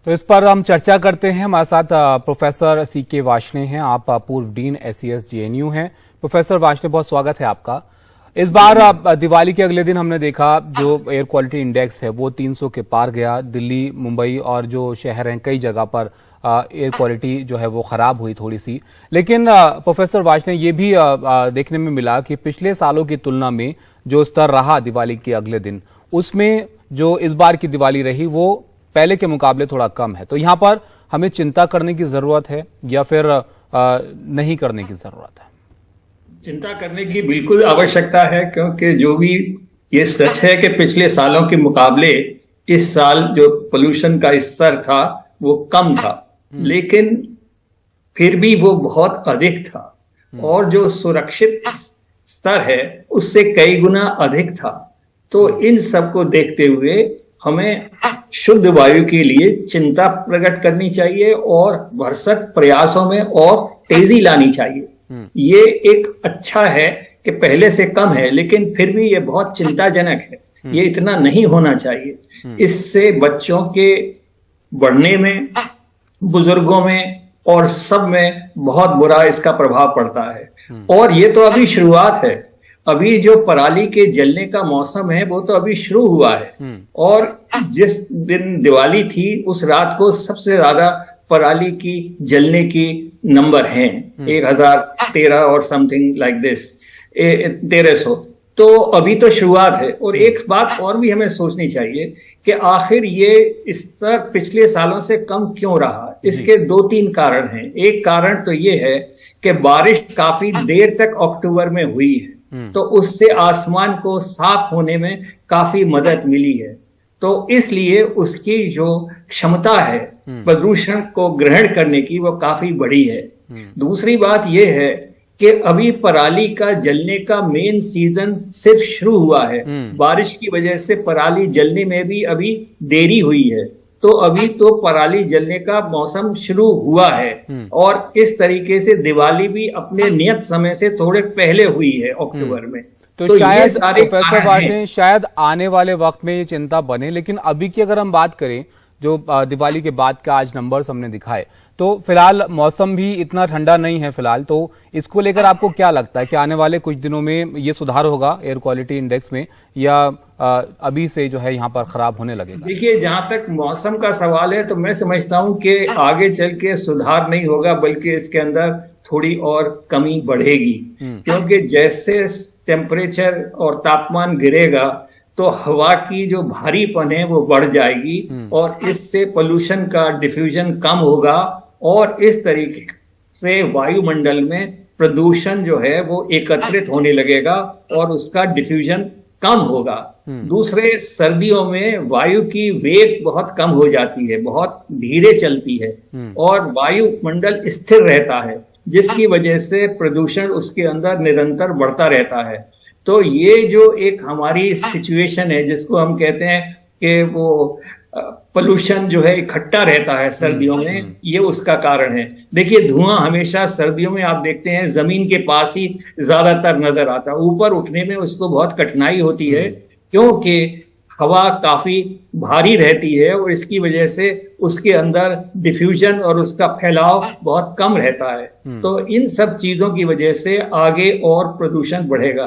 तो इस पर हम चर्चा करते हैं। हमारे साथ प्रोफेसर सीके वार्ष्णेय हैं। आप पूर्व डीन SCS JNU हैं। प्रोफेसर वार्ष्णेय, बहुत स्वागत है आपका। इस बार दिवाली के अगले दिन हमने देखा जो एयर क्वालिटी इंडेक्स है वो 300 के पार गया। दिल्ली, मुंबई और जो शहर हैं कई जगह पर एयर क्वालिटी जो है वो खराब हुई थोड़ी सी। लेकिन प्रोफेसर वार्ष्णेय, ये भी देखने में मिला कि पिछले सालों की तुलना में जो स्तर रहा दिवाली के अगले दिन, उसमें जो इस बार की दिवाली रही वो पहले के मुकाबले थोड़ा कम है। तो यहाँ पर हमें चिंता करने की जरूरत है या फिर नहीं करने की जरूरत है? चिंता करने की बिल्कुल आवश्यकता है, क्योंकि जो भी ये सच है कि पिछले सालों के मुकाबले इस साल जो पोल्यूशन का स्तर था वो कम था, लेकिन फिर भी वो बहुत अधिक था और जो सुरक्षित स्तर है उससे कई गुना अधिक था। तो इन सब को देखते हुए हमें शुद्ध वायु के लिए चिंता प्रकट करनी चाहिए और भरसक प्रयासों में और तेजी लानी चाहिए। ये एक अच्छा है कि पहले से कम है, लेकिन फिर भी ये बहुत चिंताजनक है। ये इतना नहीं होना चाहिए। इससे बच्चों के बढ़ने में, बुजुर्गों में और सब में बहुत बुरा इसका प्रभाव पड़ता है। और ये तो अभी शुरुआत है। अभी जो पराली के जलने का मौसम है वो तो अभी शुरू हुआ है और जिस दिन दिवाली थी उस रात को सबसे ज्यादा पराली की जलने की नंबर हैं 1013 और समथिंग लाइक दिस, 1300। तो अभी तो शुरुआत है। और एक बात और भी हमें सोचनी चाहिए कि आखिर ये स्तर पिछले सालों से कम क्यों रहा। इसके 2-3 कारण हैं। एक कारण तो ये है कि बारिश काफी देर तक अक्टूबर में हुई है, तो उससे आसमान को साफ होने में काफी मदद मिली है। तो इसलिए उसकी जो क्षमता है प्रदूषण को ग्रहण करने की वो काफी बड़ी है। दूसरी बात यह है कि अभी पराली का जलने का मेन सीजन सिर्फ शुरू हुआ है। बारिश की वजह से पराली जलने में भी अभी देरी हुई है। तो अभी तो पराली जलने का मौसम शुरू हुआ है और इस तरीके से दिवाली भी अपने नियत समय से थोड़े पहले हुई है अक्टूबर में। तो शायद प्रोफेसर वार्ष्णेय, शायद आने वाले वक्त में ये चिंता बने, लेकिन अभी की अगर हम बात करें जो दिवाली के बाद का आज नंबर्स हमने दिखाए, तो फिलहाल मौसम भी इतना ठंडा नहीं है फिलहाल। तो इसको लेकर आपको क्या लगता है कि आने वाले कुछ दिनों में ये सुधार होगा एयर क्वालिटी इंडेक्स में, या अभी से जो है यहाँ पर खराब होने लगेगा? देखिए, जहां तक मौसम का सवाल है तो मैं समझता हूं कि आगे चल के सुधार नहीं होगा, बल्कि इसके अंदर थोड़ी और कमी बढ़ेगी। क्योंकि जैसे टेम्परेचर और तापमान गिरेगा तो हवा की जो भारीपन है वो बढ़ जाएगी और इससे पोल्यूशन का डिफ्यूजन कम होगा और इस तरीके से वायुमंडल में प्रदूषण जो है वो एकत्रित होने लगेगा और उसका डिफ्यूजन कम होगा। दूसरे, सर्दियों में वायु की वेग बहुत कम हो जाती है, बहुत धीरे चलती है और वायुमंडल स्थिर रहता है, जिसकी वजह से प्रदूषण उसके अंदर निरंतर बढ़ता रहता है। तो ये जो एक हमारी सिचुएशन है जिसको हम कहते हैं कि वो पोल्यूशन जो है इकट्ठा रहता है सर्दियों में, ये उसका कारण है। देखिए, धुआं हमेशा सर्दियों में आप देखते हैं जमीन के पास ही ज्यादातर नजर आता है। ऊपर उठने में उसको बहुत कठिनाई होती है क्योंकि हवा काफी भारी रहती है और इसकी वजह से उसके अंदर डिफ्यूजन और उसका फैलाव बहुत कम रहता है। तो इन सब चीजों की वजह से आगे और प्रदूषण बढ़ेगा।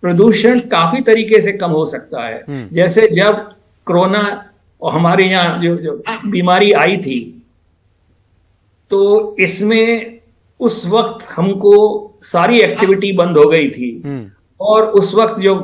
प्रदूषण काफी तरीके से कम हो सकता है। जैसे जब कोरोना हमारे यहाँ जो बीमारी आई थी, तो इसमें उस वक्त हमको सारी एक्टिविटी बंद हो गई थी और उस वक्त जो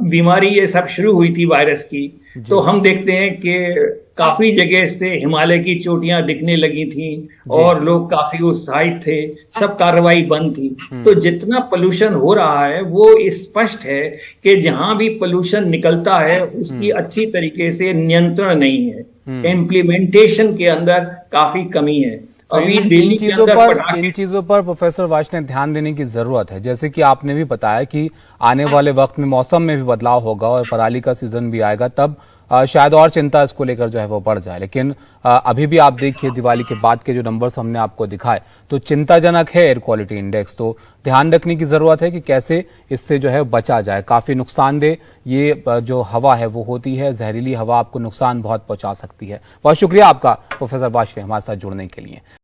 बीमारी ये सब शुरू हुई थी वायरस की, तो हम देखते हैं कि काफी जगह से हिमालय की चोटियां दिखने लगी थी और लोग काफी उत्साहित थे, सब कार्रवाई बंद थी। तो जितना पोल्यूशन हो रहा है वो स्पष्ट है कि जहां भी पोल्यूशन निकलता है उसकी अच्छी तरीके से नियंत्रण नहीं है, इम्प्लीमेंटेशन के अंदर काफी कमी है। अभी इन चीजों पर प्रोफेसर वार्ष्णेय ध्यान देने की जरूरत है। जैसे कि आपने भी बताया कि आने वाले वक्त में मौसम में भी बदलाव होगा और पराली का सीजन भी आएगा, तब शायद और चिंता इसको लेकर जो है वो बढ़ जाए। लेकिन अभी भी आप देखिए दिवाली के बाद के जो नंबर्स हमने आपको दिखाए तो चिंताजनक है एयर क्वालिटी इंडेक्स। तो ध्यान रखने की जरूरत है कि कैसे इससे जो है बचा जाए। काफी नुकसानदेह ये जो हवा है वो होती है, जहरीली हवा आपको नुकसान बहुत पहुंचा सकती है। बहुत शुक्रिया आपका प्रोफेसर वार्ष्णेय हमारे साथ जुड़ने के लिए।